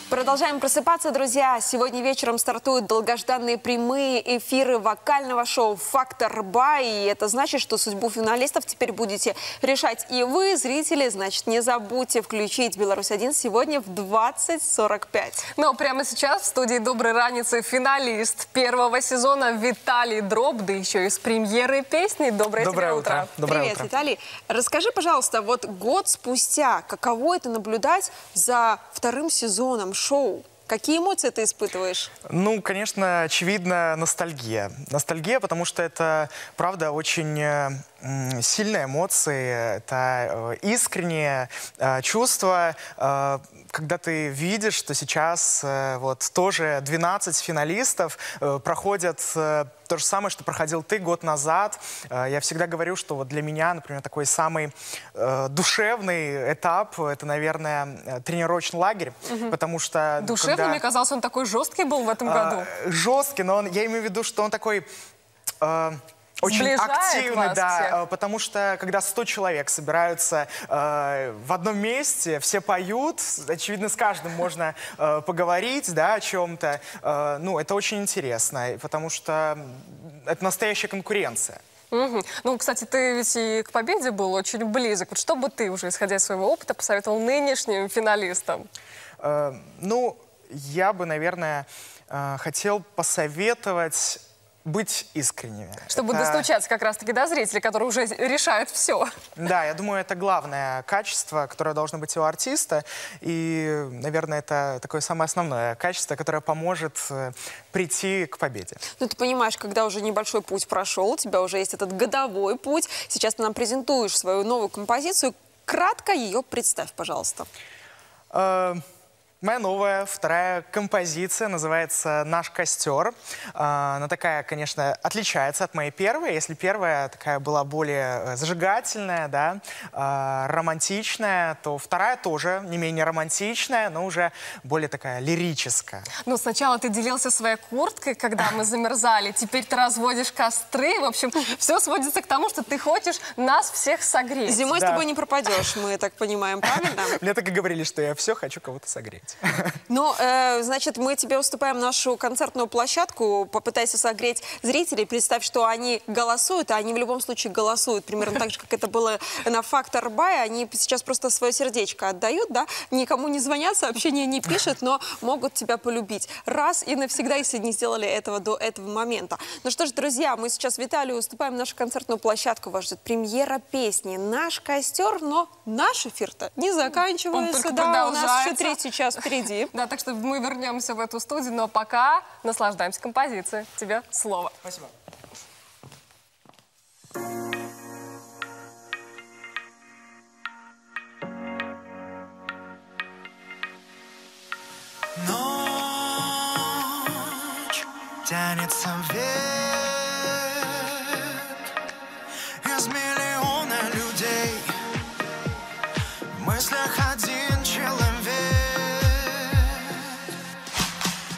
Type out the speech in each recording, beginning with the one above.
Продолжаем просыпаться, друзья. Сегодня вечером стартуют долгожданные прямые эфиры вокального шоу «Фактор Бай». И это значит, что судьбу финалистов теперь будете решать и вы, зрители. Значит, не забудьте включить «Беларусь-1» сегодня в 20:45. Ну, прямо сейчас в студии «Доброй раницы» финалист первого сезона Виталий Дроб, да еще и с премьеры песни. Доброе тебе утро. Привет, Виталий. Расскажи, пожалуйста, вот год спустя, каково это наблюдать за вторым сезоном шоу? Какие эмоции ты испытываешь? Ну, конечно, очевидно, ностальгия. Ностальгия, потому что это, правда, очень сильные эмоции. Это искреннее чувство, когда ты видишь, что сейчас вот тоже 12 финалистов проходят то же самое, что проходил ты год назад. Я всегда говорю, что вот для меня, например, такой самый душевный этап — это, наверное, тренировочный лагерь, потому что... Душевный, мне казалось, он такой жесткий был в этом году. Жесткий, но я имею в виду, что он такой... Очень активный, да, потому что когда 100 человек собираются в одном месте, все поют, очевидно, с каждым можно поговорить, да, о чем-то. Ну, это очень интересно, потому что это настоящая конкуренция. Ну, кстати, ты ведь и к победе был очень близок. Вот что бы ты уже, исходя из своего опыта, посоветовал нынешним финалистам? Ну, я бы, наверное, хотел посоветовать быть искренними. Чтобы достучаться как раз-таки до зрителей, которые уже решают все. Да, я думаю, это главное качество, которое должно быть у артиста. И, наверное, это такое самое основное качество, которое поможет прийти к победе. Ну, ты понимаешь, когда уже небольшой путь прошел, у тебя уже есть этот годовой путь. Сейчас ты нам презентуешь свою новую композицию. Кратко ее представь, пожалуйста. Моя новая, вторая композиция называется «Наш костер». Она такая, конечно, отличается от моей первой. Если первая такая была более зажигательная, да, романтичная, то вторая тоже не менее романтичная, но уже более такая лирическая. Ну, сначала ты делился своей курткой, когда мы замерзали. Теперь ты разводишь костры. В общем, все сводится к тому, что ты хочешь нас всех согреть. Зимой с тобой не пропадешь, мы так понимаем, правильно? Мне так и говорили, что я все хочу кого-то согреть. Ну, значит, мы тебе уступаем нашу концертную площадку. Попытайся согреть зрителей. Представь, что они голосуют, а они в любом случае голосуют. Примерно так же, как это было на «Фактор Бай». Они сейчас просто свое сердечко отдают, да? Никому не звонят, сообщения не пишут, но могут тебя полюбить. Раз и навсегда, если не сделали этого до этого момента. Ну что ж, друзья, мы сейчас Виталию уступаем нашу концертную площадку. Вас ждет премьера песни «Наш костер», но наш эфир-то не заканчивается. Да, у нас еще 3-й час впереди. Да, так что мы вернемся в эту студию, но пока наслаждаемся композицией. Тебе слово. Спасибо. Ночь тянется вверх из миллиона людей. В мыслях один человек.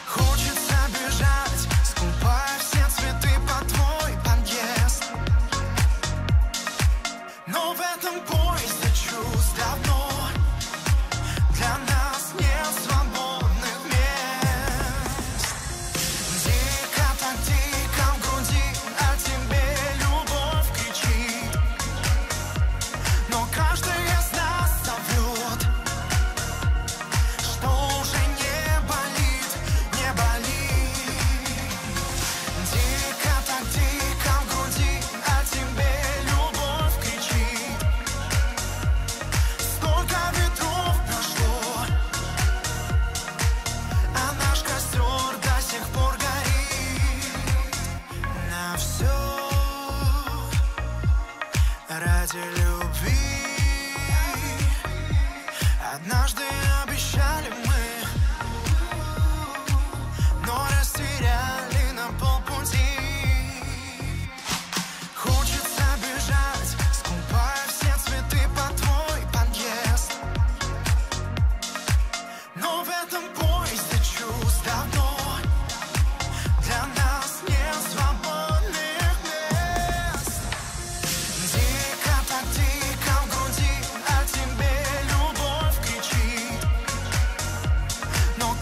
Хочется бежать, скупая все цветы под твой подъезд. Но в этом поезде чувств давно для нас нет свободных мест. Дико, так дико в груди о тебе любовь кричит. Но каждый из нас соврет, что уже не болит, не болит. Дико, так дико в груди о тебе любовь кричит. Столько ветров прошло, а наш костер до сих пор горит. На все ради любви. Однажды обещали мы, но растеряли на полпути. Хочется бежать, скупая все цветы под твой подъезд. Но в этом поезде чувств давно для нас нет свободных мест. Дико, так дико в груди о тебе любовь кричит. Но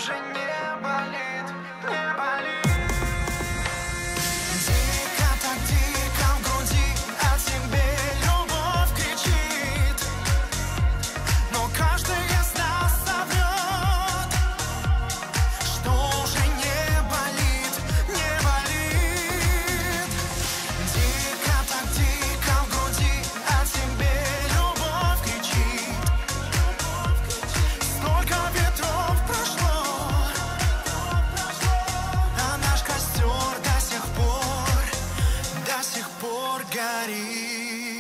уже не болит, не болит. Дико, так дико в груди о тебе любовь кричит, но каждый из нас соврет, что уже не болит, не болит. Дико, так дико в груди о тебе любовь кричит. Столько ветров прошло, а наш костер до сих пор горит.